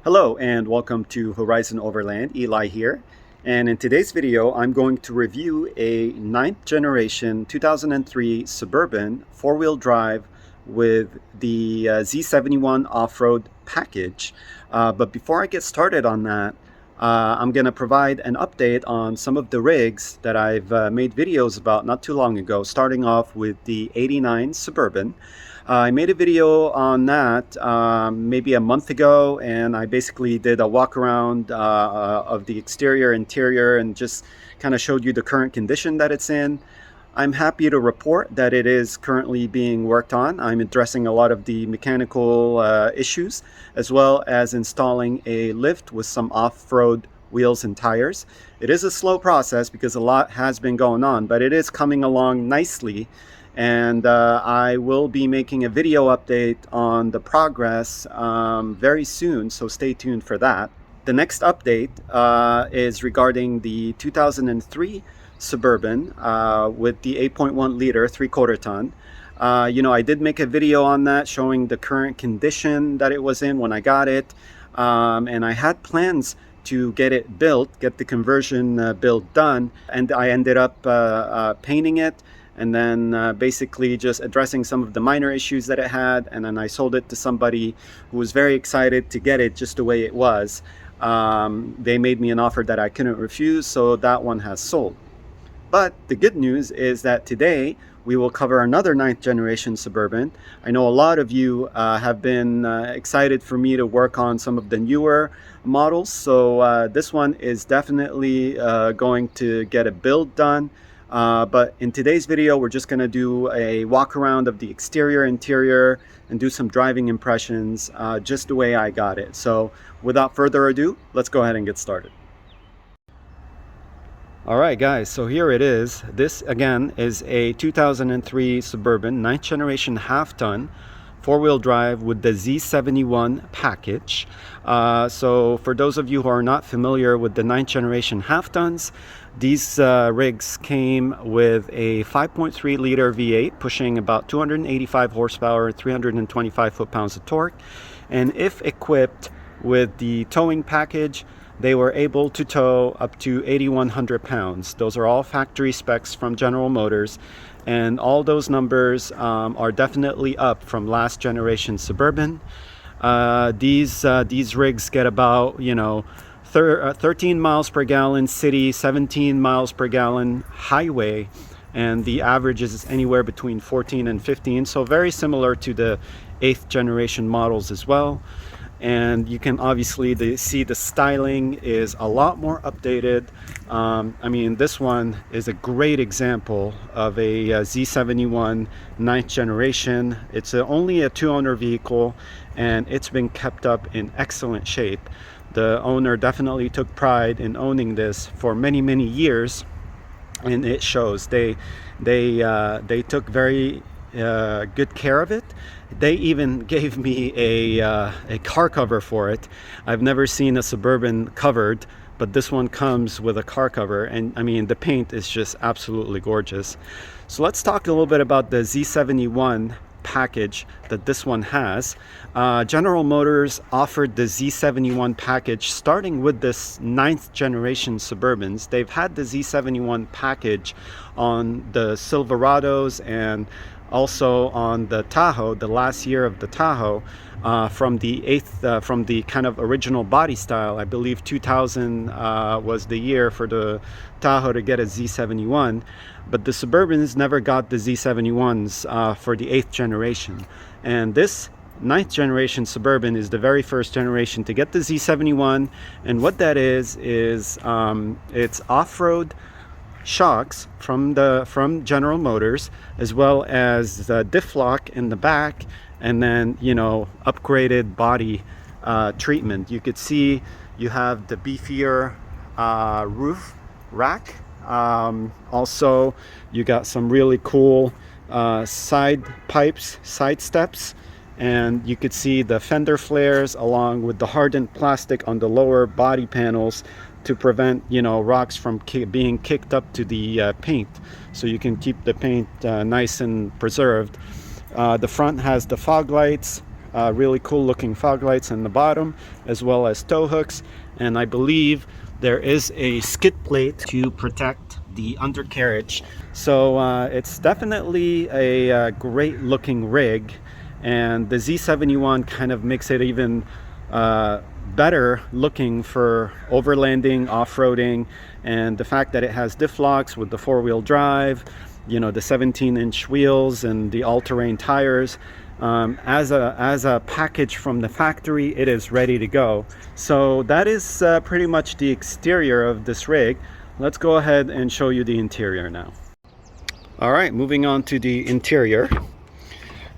Hello and welcome to Horizon Overland. Eli here. And in today's video, I'm going to review a 9th generation 2003 Suburban 4-wheel drive with the Z71 off-road package. But before I get started on that, I'm going to provide an update on some of the rigs that I've made videos about not too long ago, starting off with the 89 Suburban. I made a video on that maybe a month ago, and I basically did a walk around of the exterior, interior, and just kind of showed you the current condition that it's in. I'm happy to report that it is currently being worked on. I'm addressing a lot of the mechanical issues, as well as installing a lift with some off-road wheels and tires. It is a slow process because a lot has been going on, but it is coming along nicely. And I will be making a video update on the progress very soon, so stay tuned for that. The next update is regarding the 2003 Suburban with the 8.1 liter 3/4 ton. I did make a video on that showing the current condition that it was in when I got it, and I had plans to get it built, get the conversion build done, and I ended up painting it and then basically just addressing some of the minor issues that it had, and then I sold it to somebody who was very excited to get it just the way it was. They made me an offer that I couldn't refuse, so that one has sold. But the good news is that today we will cover another 9th generation Suburban. I know a lot of you have been excited for me to work on some of the newer models, so this one is definitely going to get a build done. But in today's video, we're just going to do a walk around of the exterior, interior, and do some driving impressions just the way I got it. So without further ado, let's go ahead and get started. All right, guys, so here it is. This, again, is a 2003 Suburban 9th generation half-ton 4-wheel drive with the Z71 package. So for those of you who are not familiar with the 9th generation half-tons, these rigs came with a 5.3 liter V8 pushing about 285 horsepower, 325 foot-pounds of torque. And if equipped with the towing package, they were able to tow up to 8,100 pounds. Those are all factory specs from General Motors, and all those numbers are definitely up from last generation Suburban. These rigs get about 13 miles per gallon city, 17 miles per gallon highway, and the average is anywhere between 14 and 15, so very similar to the 8th generation models as well. And you can obviously see the styling is a lot more updated. I mean, this one is a great example of a Z71 9th generation. It's only a 2-owner vehicle, and it's been kept up in excellent shape. The owner definitely took pride in owning this for many, many years, and it shows. They took very good care of it. They even gave me a car cover for it. I've never seen a Suburban covered, but this one comes with a car cover, and I mean, the paint is just absolutely gorgeous. So let's talk a little bit about the Z71 package that this one has. General Motors offered the Z71 package starting with this 9th generation Suburbans. They've had the Z71 package on the Silverados and also on the Tahoe, the last year of the Tahoe, from the kind of original body style. I believe 2000 was the year for the Tahoe to get a Z71, but the Suburbans never got the Z71s for the 8th generation. And this 9th generation Suburban is the very first generation to get the Z71, and what that is it's off-road shocks from General Motors, as well as the diff lock in the back, and then upgraded body treatment. You could see you have the beefier roof rack. Also, you got some really cool side pipes, side steps, and you could see the fender flares along with the hardened plastic on the lower body panels to prevent rocks from being kicked up to the paint, so you can keep the paint nice and preserved. The front has the fog lights, really cool looking fog lights in the bottom, as well as tow hooks. And I believe there is a skid plate to protect the undercarriage. So it's definitely a great looking rig, and the Z71 kind of makes it even better looking for overlanding, off-roading. And the fact that it has diff locks with the four-wheel drive, you know, the 17-inch wheels and the all-terrain tires, as a package from the factory, it is ready to go. So that is pretty much the exterior of this rig. Let's go ahead and show you the interior now. All right, moving on to the interior.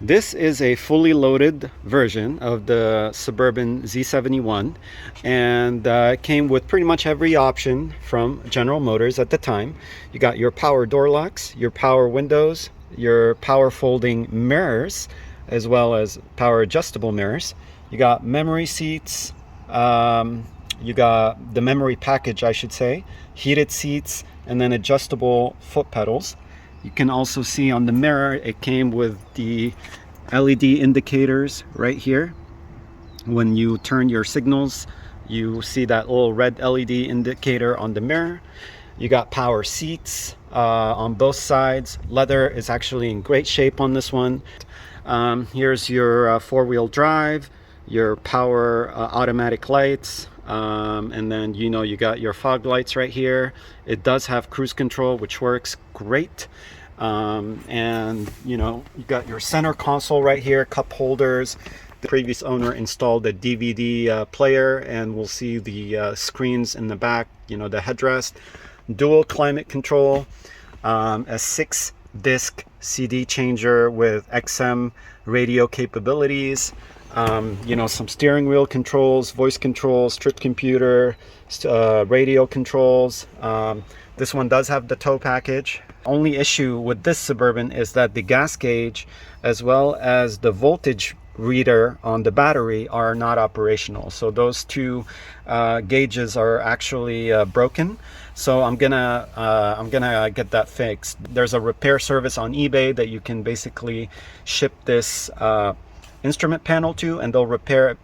This is a fully loaded version of the Suburban Z71, and it came with pretty much every option from General Motors at the time. You got your power door locks, your power windows, your power folding mirrors, as well as power adjustable mirrors. You got memory seats, you got the memory package, I should say, heated seats, and then adjustable foot pedals. You can also see on the mirror, it came with the LED indicators right here. When you turn your signals, you see that little red LED indicator on the mirror. You got power seats on both sides. Leather is actually in great shape on this one. Here's your four-wheel drive, your power automatic lights, and then you got your fog lights right here. It does have cruise control, which works great. And you got your center console right here, cup holders. The previous owner installed a DVD player, and we'll see the screens in the back, the headrest. Dual climate control, a 6-disc CD changer with XM radio capabilities, some steering wheel controls, voice controls, trip computer, radio controls. This one does have the tow package. Only issue with this Suburban is that the gas gauge as well as the voltage reader on the battery are not operational. So those two gauges are actually broken. So I'm gonna get that fixed. There's a repair service on eBay that you can basically ship this instrument panel to, and they'll repair it,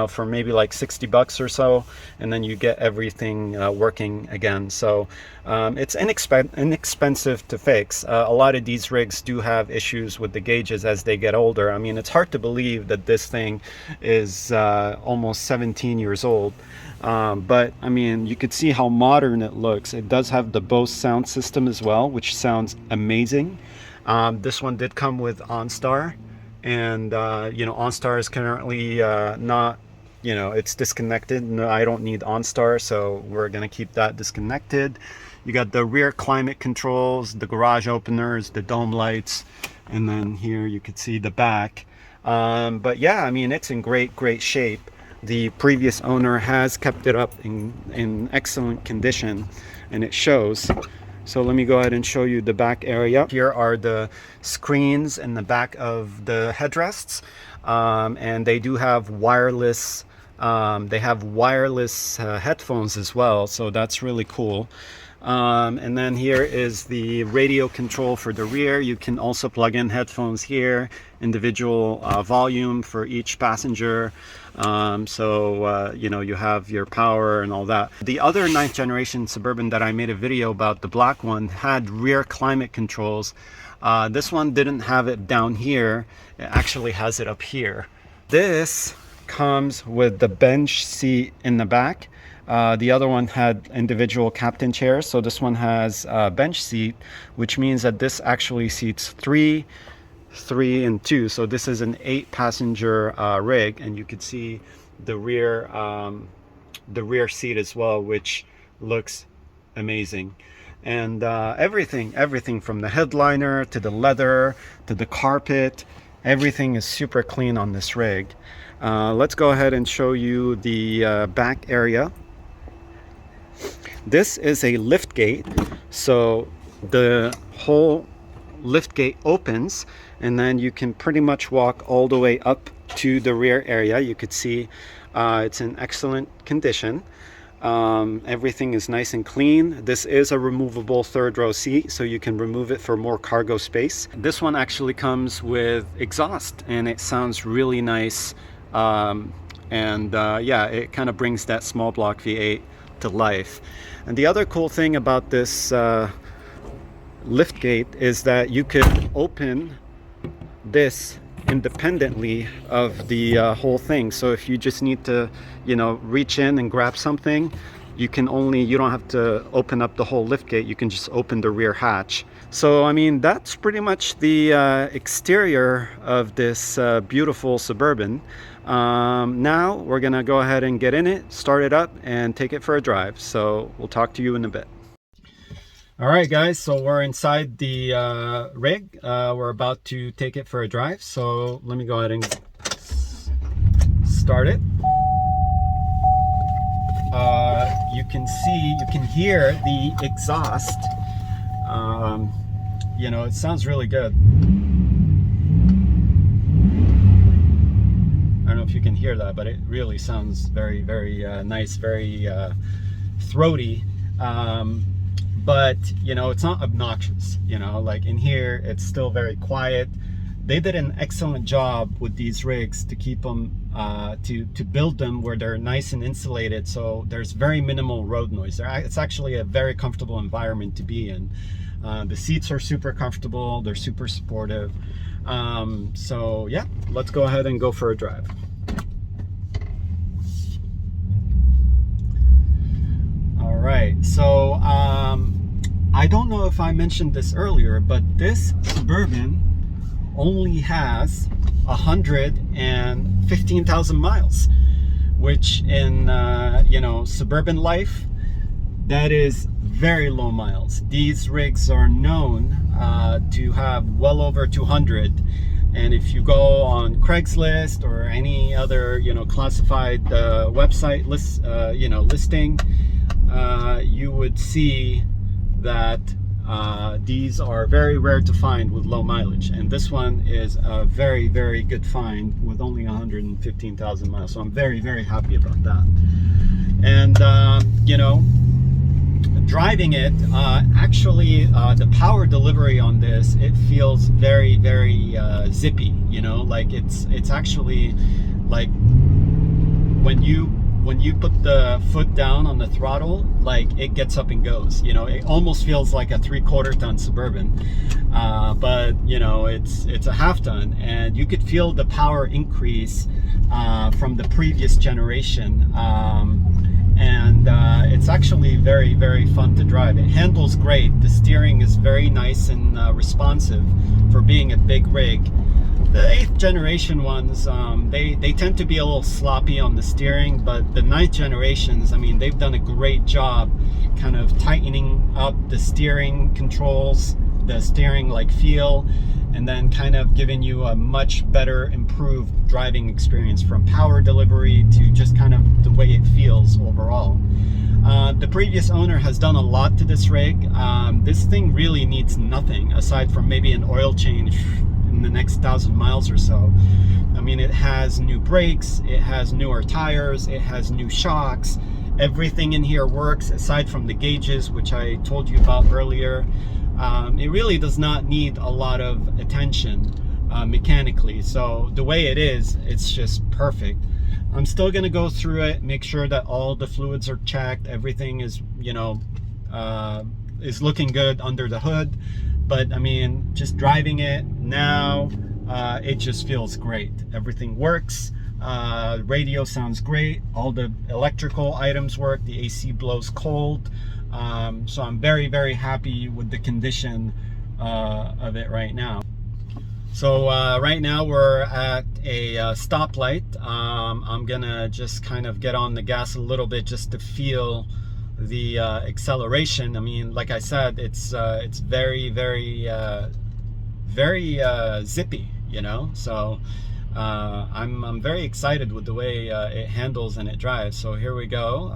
for maybe like $60 or so, and then you get everything working again. So it's inexpensive to fix. A lot of these rigs do have issues with the gauges as they get older. I mean, it's hard to believe that this thing is almost 17 years old. But I mean, you could see how modern it looks. It does have the Bose sound system as well, which sounds amazing. This one did come with OnStar. And OnStar is currently not, it's disconnected. No, I don't need OnStar, so we're gonna keep that disconnected. You got the rear climate controls, the garage openers, the dome lights, and then here you could see the back. But yeah, I mean, it's in great shape. The previous owner has kept it up in excellent condition, and it shows. So let me go ahead and show you the back area. Here are the screens in the back of the headrests, and they do have wireless. Headphones as well, so that's really cool. And then here is the radio control for the rear. You can also plug in headphones here, individual volume for each passenger. You have your power and all that. The other 9th generation Suburban that I made a video about, the black one, had rear climate controls. This one didn't have it down here. It actually has it up here. This comes with the bench seat in the back. The other one had individual captain chairs, so this one has a bench seat, which means that this actually seats 3, and 2. So this is an 8-passenger rig, and you could see the rear seat as well, which looks amazing. And everything from the headliner to the leather to the carpet, everything is super clean on this rig. Let's go ahead and show you the back area. This is a lift gate, so the whole lift gate opens, and then you can pretty much walk all the way up to the rear area. You could see it's in excellent condition. Everything is nice and clean. This is a removable third row seat, so you can remove it for more cargo space. This one actually comes with exhaust, and it sounds really nice. Yeah, it kind of brings that small block V8 to life. And the other cool thing about this lift gate is that you could open this independently of the whole thing. So if you just need to, you know, reach in and grab something, you don't have to open up the whole lift gate. You can just open the rear hatch. So I mean, that's pretty much the exterior of this beautiful Suburban. Now we're gonna go ahead and get in it, start it up, and take it for a drive. So we'll talk to you in a bit. All right, guys, so we're inside the rig. We're about to take it for a drive. So let me go ahead and start it. You can hear the exhaust. You know, it sounds really good. I don't know if you can hear that, but it really sounds very, very nice, very throaty. But you know, it's not obnoxious. You know, like in here, it's still very quiet. They did an excellent job with these rigs to keep them, to build them where they're nice and insulated, so there's very minimal road noise. It's actually a very comfortable environment to be in. The seats are super comfortable, they're super supportive. So yeah, let's go ahead and go for a drive. All right, so I don't know if I mentioned this earlier, but this Suburban only has 115,000 miles, which in you know, suburban life, that is very low miles. These rigs are known to have well over 200, and if you go on Craigslist or any other, you know, classified website list, you know, listing, you would see that these are very rare to find with low mileage, and this one is a very, very good find with only 115,000 miles. So I'm very, very happy about that. And you know, driving it, actually the power delivery on this, it feels very, very zippy. You know, like it's actually like when you put the foot down on the throttle, like it gets up and goes. You know, it almost feels like a 3/4 ton Suburban, but you know, it's a half ton, and you could feel the power increase from the previous generation. It's actually very, very fun to drive. It handles great. The steering is very nice and responsive for being a big rig. The 8th generation ones, they tend to be a little sloppy on the steering, but the 9th generations, I mean, they've done a great job kind of tightening up the steering controls, the steering like feel, and then kind of giving you a much better improved driving experience, from power delivery to just kind of the way it feels overall. The previous owner has done a lot to this rig. This thing really needs nothing aside from maybe an oil change in the next 1,000 miles or so. I mean, it has new brakes, it has newer tires, it has new shocks. Everything in here works aside from the gauges, which I told you about earlier. It really does not need a lot of attention mechanically. So the way it is, it's just perfect. I'm still gonna go through it, make sure that all the fluids are checked, everything is, you know, is looking good under the hood. But I mean, just driving it now, it just feels great. Everything works. Radio sounds great. All the electrical items work. The AC blows cold. So I'm very, very happy with the condition of it right now. So right now we're at a stoplight. I'm gonna just kind of get on the gas a little bit just to feel the acceleration. I mean, like I said, it's very, very, very zippy, you know. So I'm very excited with the way it handles and it drives. So here we go.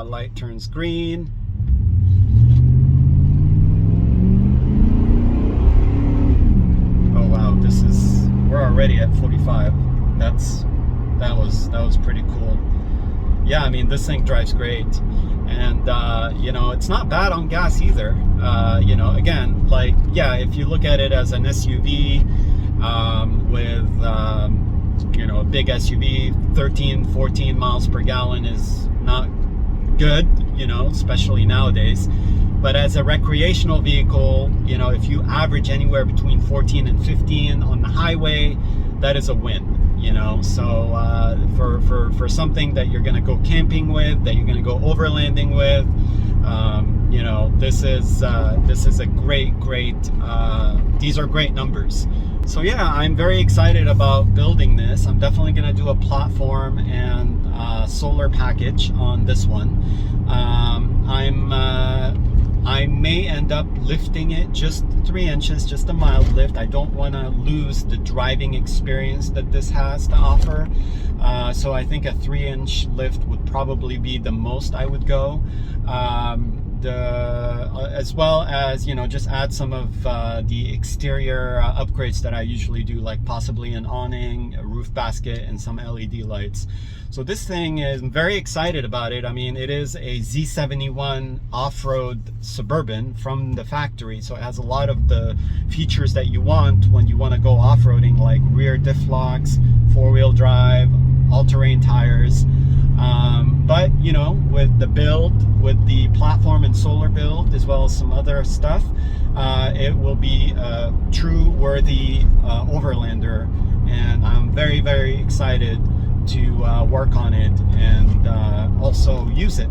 Light turns green. Oh wow, we're already at 45. That was pretty cool. yeah, I mean, this thing drives great. And you know, it's not bad on gas either. You know, again, like, yeah, if you look at it as an SUV with you know, a big SUV, 13-14 miles per gallon is not good, you know, especially nowadays. But as a recreational vehicle, you know, if you average anywhere between 14 and 15 on the highway, that is a win, you know. So for something that you're going to go camping with, that you're going to go overlanding with, you know, this is a great these are great numbers. So yeah, I'm very excited about building this. I'm definitely going to do a platform and solar package on this one. I may end up lifting it just 3 inches, just a mild lift. I don't want to lose the driving experience that this has to offer. So I think a 3-inch lift would probably be the most I would go. As well as, you know, just add some of the exterior upgrades that I usually do, like possibly an awning, a roof basket, and some LED lights. So this thing is, I'm very excited about it. I mean, it is a Z71 off-road Suburban from the factory, so it has a lot of the features that you want when you want to go off-roading, like rear diff locks, 4-wheel drive, all-terrain tires. But you know, with the build, with the platform and solar build, as well as some other stuff, it will be a true worthy overlander, and I'm very excited to work on it and also use it.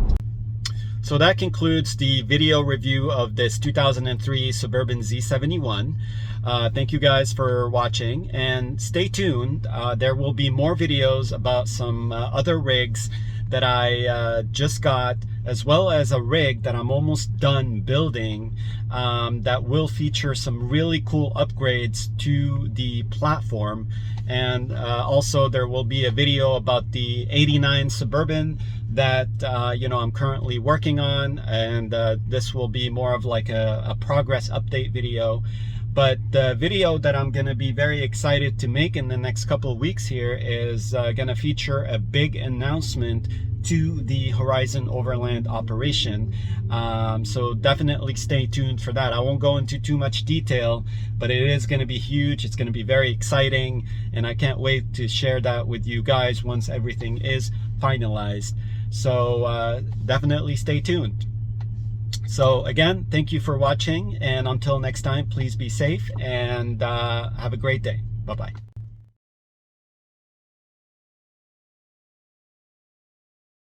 So that concludes the video review of this 2003 Suburban Z71. Thank you guys for watching, and stay tuned. There will be more videos about some other rigs that I just got, as well as a rig that I'm almost done building that will feature some really cool upgrades to the platform. And also there will be a video about the '89 Suburban that you know, I'm currently working on, and this will be more of like a progress update video. But the video that I'm going to be very excited to make in the next couple of weeks here is going to feature a big announcement to the Horizon Overland operation. So definitely stay tuned for that. I won't go into too much detail, but it is going to be huge. It's going to be very exciting, and I can't wait to share that with you guys once everything is finalized. So definitely stay tuned. So again, thank you for watching, and until next time, please be safe and have a great day. Bye-bye.